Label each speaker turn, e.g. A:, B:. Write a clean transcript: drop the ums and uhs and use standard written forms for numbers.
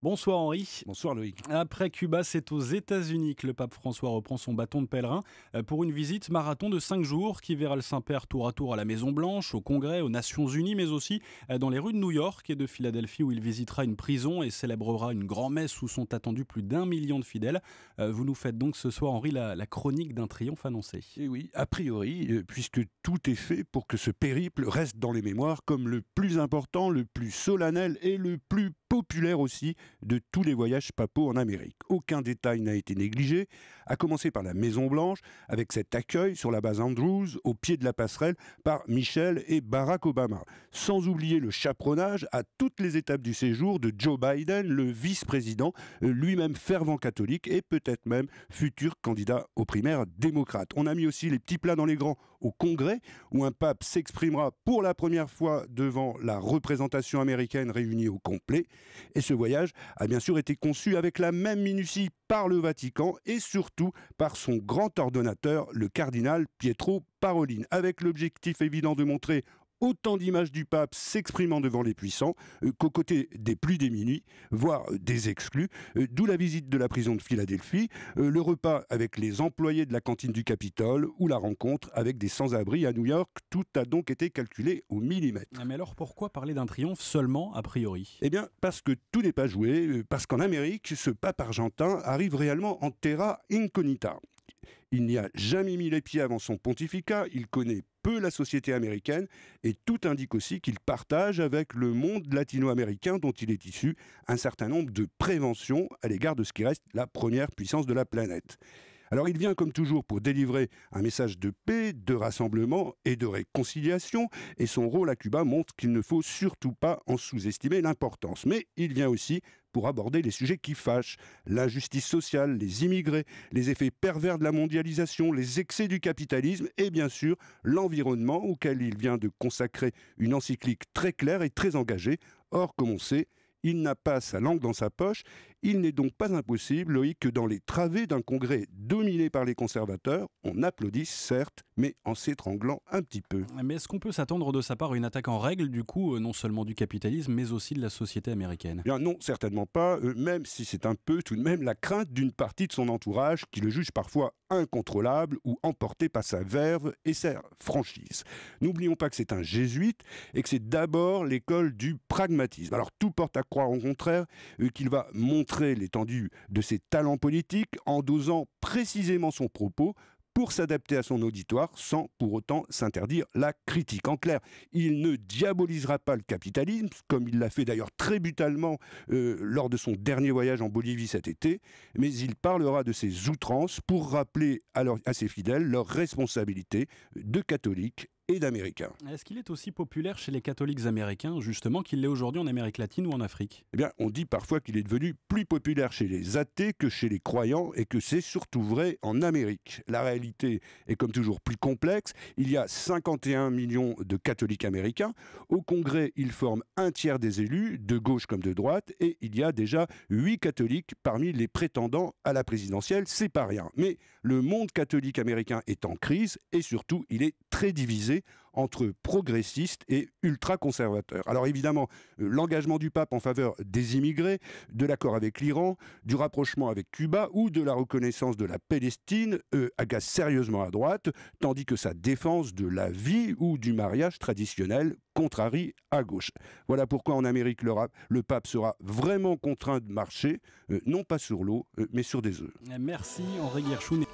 A: Bonsoir Henri.
B: Bonsoir Loïc.
A: Après Cuba, c'est aux États-Unis que le pape François reprend son bâton de pèlerin pour une visite marathon de 5 jours qui verra le Saint-Père tour à tour à la Maison-Blanche, au Congrès, aux Nations Unies, mais aussi dans les rues de New York et de Philadelphie où il visitera une prison et célébrera une grand-messe où sont attendus plus d'1 million de fidèles. Vous nous faites donc ce soir, Henri, la chronique d'un triomphe annoncé.
B: Et oui, a priori, puisque tout est fait pour que ce périple reste dans les mémoires comme le plus important, le plus solennel et le plus populaire aussi de tous les voyages papaux en Amérique. Aucun détail n'a été négligé, à commencer par la Maison-Blanche, avec cet accueil sur la base Andrews, au pied de la passerelle, par Michelle et Barack Obama. Sans oublier le chaperonnage à toutes les étapes du séjour de Joe Biden, le vice-président, lui-même fervent catholique et peut-être même futur candidat aux primaires démocrates. On a mis aussi les petits plats dans les grands au Congrès, où un pape s'exprimera pour la première fois devant la représentation américaine réunie au complet. Et ce voyage a bien sûr été conçu avec la même minutie par le Vatican et surtout par son grand ordonnateur, le cardinal Pietro Parolin, avec l'objectif évident de montrer autant d'images du pape s'exprimant devant les puissants qu'aux côtés des plus démunis, voire des exclus, d'où la visite de la prison de Philadelphie, le repas avec les employés de la cantine du Capitole ou la rencontre avec des sans-abri à New York. Tout a donc été calculé au millimètre.
A: Mais alors pourquoi parler d'un triomphe seulement a priori ?
B: Eh bien, parce que tout n'est pas joué, parce qu'en Amérique, ce pape argentin arrive réellement en terra incognita. Il n'y a jamais mis les pieds avant son pontificat, il connaît peu la société américaine et tout indique aussi qu'il partage avec le monde latino-américain dont il est issu un certain nombre de préventions à l'égard de ce qui reste la première puissance de la planète. Alors il vient comme toujours pour délivrer un message de paix, de rassemblement et de réconciliation, et son rôle à Cuba montre qu'il ne faut surtout pas en sous-estimer l'importance. Mais il vient aussi pour aborder les sujets qui fâchent, l'injustice sociale, les immigrés, les effets pervers de la mondialisation, les excès du capitalisme et bien sûr l'environnement auquel il vient de consacrer une encyclique très claire et très engagée. Or, comme on sait, il n'a pas sa langue dans sa poche. Il n'est donc pas impossible, Loïc, que dans les travées d'un congrès dominé par les conservateurs, on applaudisse, certes, mais en s'étranglant un petit peu.
A: Mais est-ce qu'on peut s'attendre de sa part à une attaque en règle, du coup, non seulement du capitalisme, mais aussi de la société américaine ?
B: Bien non, certainement pas, même si c'est un peu tout de même la crainte d'une partie de son entourage qui le juge parfois incontrôlable ou emporté par sa verve et sa franchise. N'oublions pas que c'est un jésuite et que c'est d'abord l'école du pragmatisme. Alors tout porte à croire au contraire qu'il va montrer l'étendue de ses talents politiques en dosant précisément son propos pour s'adapter à son auditoire sans pour autant s'interdire la critique. En clair, il ne diabolisera pas le capitalisme, comme il l'a fait d'ailleurs très brutalement lors de son dernier voyage en Bolivie cet été, mais il parlera de ses outrances pour rappeler à ses fidèles leur responsabilité de catholiques et d'Américains.
A: Est-ce qu'il est aussi populaire chez les catholiques américains, justement, qu'il l'est aujourd'hui en Amérique latine ou en Afrique ?
B: Eh bien, on dit parfois qu'il est devenu plus populaire chez les athées que chez les croyants et que c'est surtout vrai en Amérique. La réalité est comme toujours plus complexe. Il y a 51 millions de catholiques américains. Au Congrès, ils forment un tiers des élus, de gauche comme de droite, et il y a déjà 8 catholiques parmi les prétendants à la présidentielle. C'est pas rien. Mais le monde catholique américain est en crise et surtout, il est très divisé entre progressistes et ultra-conservateurs. Alors évidemment, l'engagement du pape en faveur des immigrés, de l'accord avec l'Iran, du rapprochement avec Cuba ou de la reconnaissance de la Palestine agace sérieusement à droite, tandis que sa défense de la vie ou du mariage traditionnel contrarie à gauche. Voilà pourquoi en Amérique, le pape sera vraiment contraint de marcher, non pas sur l'eau, mais sur des œufs.
A: Merci Henri Guerchoun.